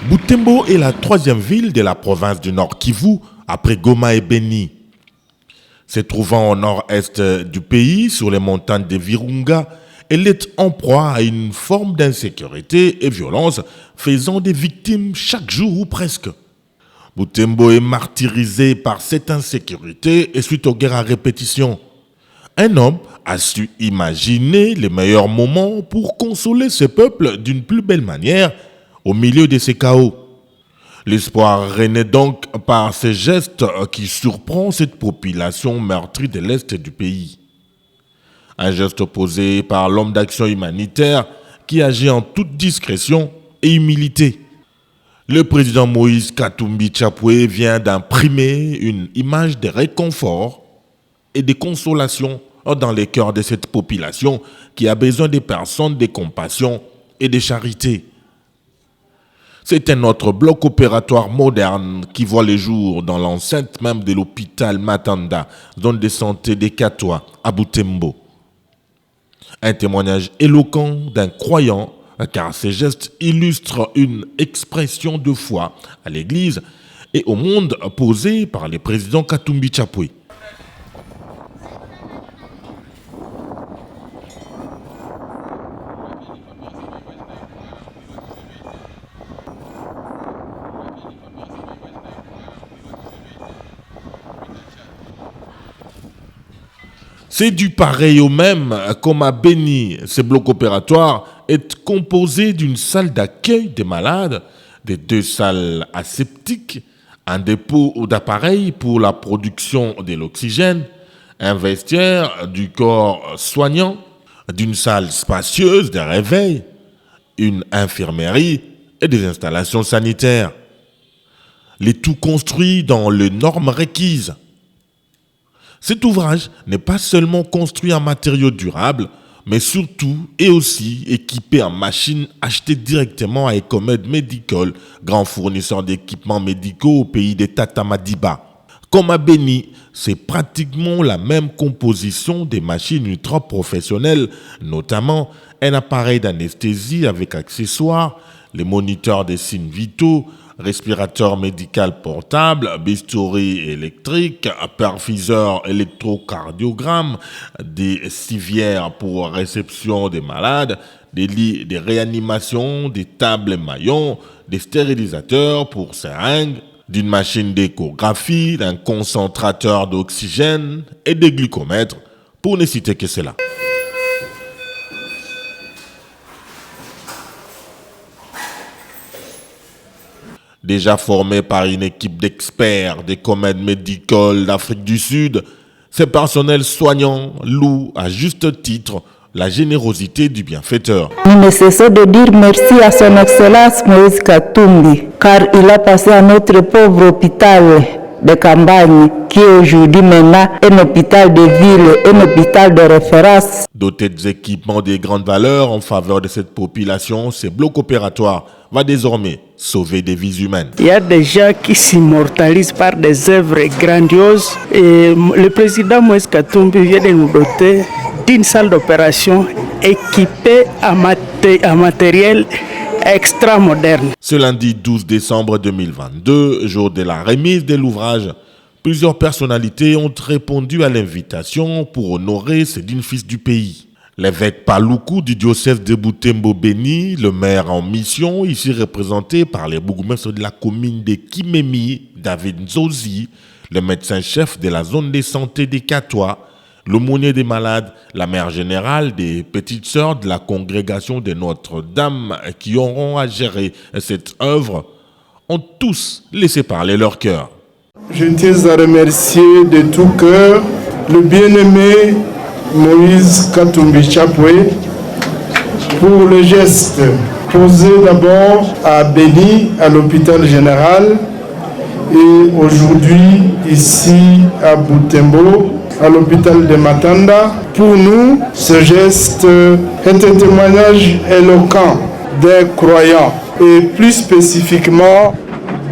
Butembo est la troisième ville de la province du Nord Kivu, après Goma et Beni. Se trouvant au nord-est du pays, sur les montagnes de Virunga, elle est en proie à une forme d'insécurité et violence, faisant des victimes chaque jour ou presque. Butembo est martyrisé par cette insécurité et suite aux guerres à répétition. Un homme a su imaginer les meilleurs moments pour consoler ce peuple d'une plus belle manière au milieu de ces chaos. L'espoir renaît donc par ces gestes qui surprend cette population meurtrie de l'Est du pays. Un geste posé par l'homme d'action humanitaire qui agit en toute discrétion et humilité. Le président Moïse Katumbi Chapwe vient d'imprimer une image de réconfort et de consolation dans les cœurs de cette population qui a besoin des personnes de compassion et de charité. C'est un autre bloc opératoire moderne qui voit le jour dans l'enceinte même de l'hôpital Matanda, zone de santé des Katoa, à Butembo. Un témoignage éloquent d'un croyant, car ces gestes illustrent une expression de foi à l'Église et au monde posée par le président Katumbi Chapwe. C'est du pareil au même, comme à Beni. Ce bloc opératoire est composé d'une salle d'accueil des malades, de 2 salles aseptiques, un dépôt d'appareils pour la production de l'oxygène, un vestiaire du corps soignant, d'une salle spacieuse de réveil, une infirmerie et des installations sanitaires. Le tout construit dans les normes requises. Cet ouvrage n'est pas seulement construit en matériaux durables, mais surtout et aussi équipé en machines achetées directement à Ecomed Medical, grand fournisseur d'équipements médicaux au pays des Tata Madiba. Comme à Beni, c'est pratiquement la même composition des machines ultra professionnelles, notamment un appareil d'anesthésie avec accessoires, les moniteurs des signes vitaux, respirateur médical portable, bistouri électrique, perfuseur électrocardiogramme, des civières pour réception des malades, des lits de réanimation, des tables maillons, des stérilisateurs pour seringues, d'une machine d'échographie, d'un concentrateur d'oxygène et des glucomètres, pour ne citer que cela. Déjà formé par une équipe d'experts des Ecomed Medical d'Afrique du Sud, ces personnels soignants louent à juste titre la générosité du bienfaiteur. Nous ne cessons de dire merci à son Excellence Moïse Katumbi, car il a passé à notre pauvre hôpital de campagne, qui est aujourd'hui maintenant un hôpital de ville, un hôpital de référence. Doté d'équipements de grande valeur en faveur de cette population, ce bloc opératoire va désormais sauver des vies humaines. Il y a des gens qui s'immortalisent par des œuvres grandioses et le président Moïse Katumbi vient de nous doter d'une salle d'opération équipée à matériel extra moderne. Ce lundi 12 décembre 2022, jour de la remise de l'ouvrage, plusieurs personnalités ont répondu à l'invitation pour honorer ces dignes fils du pays. L'évêque Paluku du diocèse de Butembo-Beni, le maire en mission, ici représenté par les bourgmestres de la commune de Kimemi, David Nzozi, le médecin-chef de la zone de santé des Katoa, l'aumônier des malades, la mère générale des petites sœurs de la congrégation de Notre-Dame qui auront à gérer cette œuvre, ont tous laissé parler leur cœur. Je tiens à remercier de tout cœur le bien-aimé Moïse Katumbi Chapwe pour le geste posé d'abord à Beni, à l'hôpital général, et aujourd'hui ici à Butembo, à l'hôpital de Matanda. Pour nous, ce geste est un témoignage éloquent des croyants et plus spécifiquement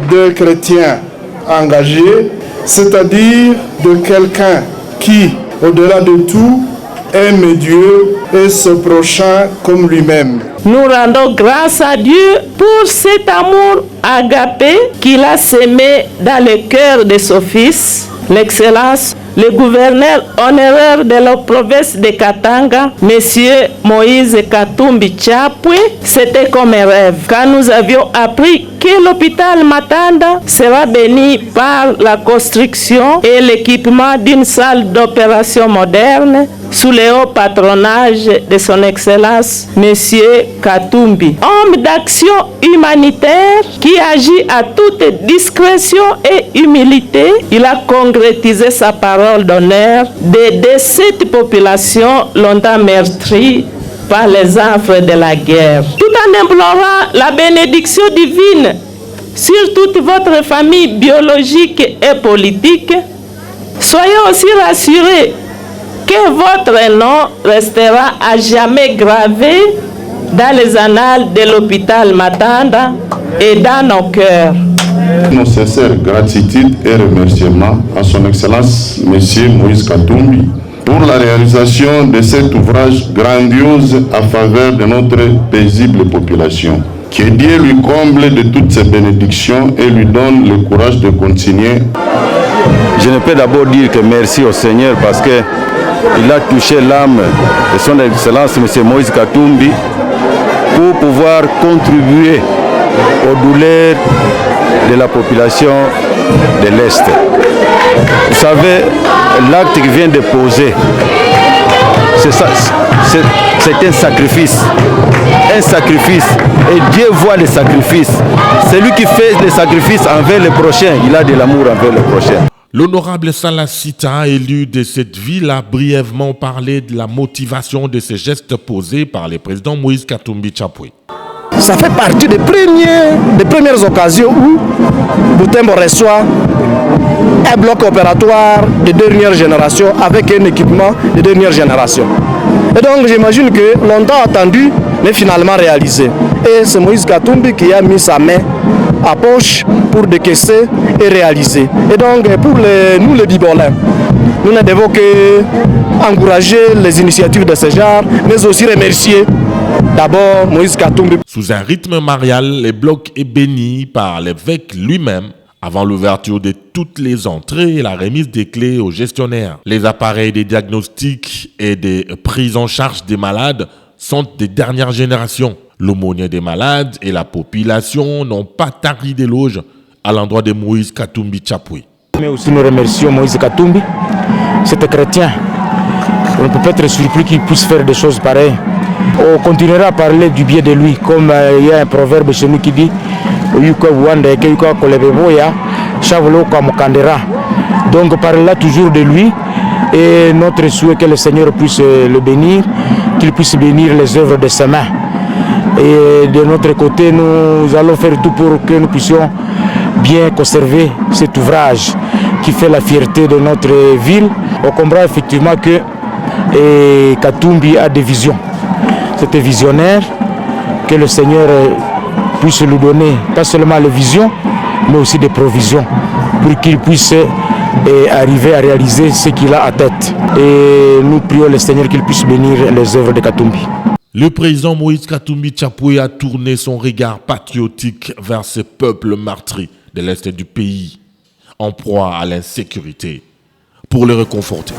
des chrétiens engagés, c'est-à-dire de quelqu'un qui, au-delà de tout, aime Dieu et son prochain comme lui-même. Nous rendons grâce à Dieu pour cet amour agapé qu'il a sémé dans le cœur de son fils, l'Excellence, le gouverneur honoraire de la province de Katanga, Monsieur Moïse Katumbi Chapwe. C'était comme un rêve quand nous avions appris que l'hôpital Matanda sera béni par la construction et l'équipement d'une salle d'opération moderne sous le haut patronage de son Excellence, Monsieur Katumbi. Homme d'action humanitaire qui agit à toute discrétion et humilité, il a concrétisé sa parole d'honneur d'aider cette population longtemps meurtrie par les affres de la guerre. Tout en implorant la bénédiction divine sur toute votre famille biologique et politique, soyez aussi rassurés que votre nom restera à jamais gravé dans les annales de l'hôpital Matanda et dans nos cœurs. Nos sincères gratitude et remerciements à son Excellence M. Moïse Katumbi pour la réalisation de cet ouvrage grandiose à faveur de notre paisible population. Que Dieu lui comble de toutes ses bénédictions et lui donne le courage de continuer. Je ne peux d'abord dire que merci au Seigneur parce qu'il a touché l'âme de son Excellence M. Moïse Katumbi pour pouvoir contribuer aux douleurs de la population de l'Est. Vous savez, l'acte qu'il vient de poser, c'est un sacrifice. Un sacrifice. Et Dieu voit les sacrifices. Celui qui fait les sacrifices envers le prochain, il a de l'amour envers le prochain. L'honorable Salasita, élu de cette ville, a brièvement parlé de la motivation de ces gestes posés par le président Moïse Katumbi Chapwe. Ça fait partie des premières occasions où Butembo reçoit un bloc opératoire de dernière génération avec un équipement de dernière génération. Et donc j'imagine que longtemps attendu, mais finalement réalisé. Et c'est Moïse Katumbi qui a mis sa main à poche pour décaisser et réaliser. Et donc pour nous les Bibolins, nous ne devons qu'encourager les initiatives de ce genre, mais aussi remercier d'abord Moïse Katumbi. Sous un rythme marial, le bloc est béni par l'évêque lui-même avant l'ouverture de toutes les entrées et la remise des clés aux gestionnaires. Les appareils de diagnostic et de prise en charge des malades sont des dernières générations. L'aumônier des malades et la population n'ont pas tari d'éloges à l'endroit de Moïse Katumbi Chapwe. Mais aussi nous remercions Moïse Katumbi, c'était chrétien. On ne peut pas être surpris qu'il puisse faire des choses pareilles. On continuera à parler du bien de lui, comme il y a un proverbe chez nous qui dit donc parlera toujours de lui et notre souhait que le Seigneur puisse le bénir, qu'il puisse bénir les œuvres de ses mains. Et de notre côté, nous allons faire tout pour que nous puissions bien conserver cet ouvrage qui fait la fierté de notre ville. On comprend effectivement que Katumbi a des visions. C'était visionnaire, que le Seigneur puisse lui donner pas seulement les visions, mais aussi des provisions pour qu'il puisse arriver à réaliser ce qu'il a à tête. Et nous prions le Seigneur qu'il puisse bénir les œuvres de Katumbi. Le président Moïse Katumbi Chapwe a tourné son regard patriotique vers ces peuples meurtris de l'Est du pays, en proie à l'insécurité, pour le réconforter.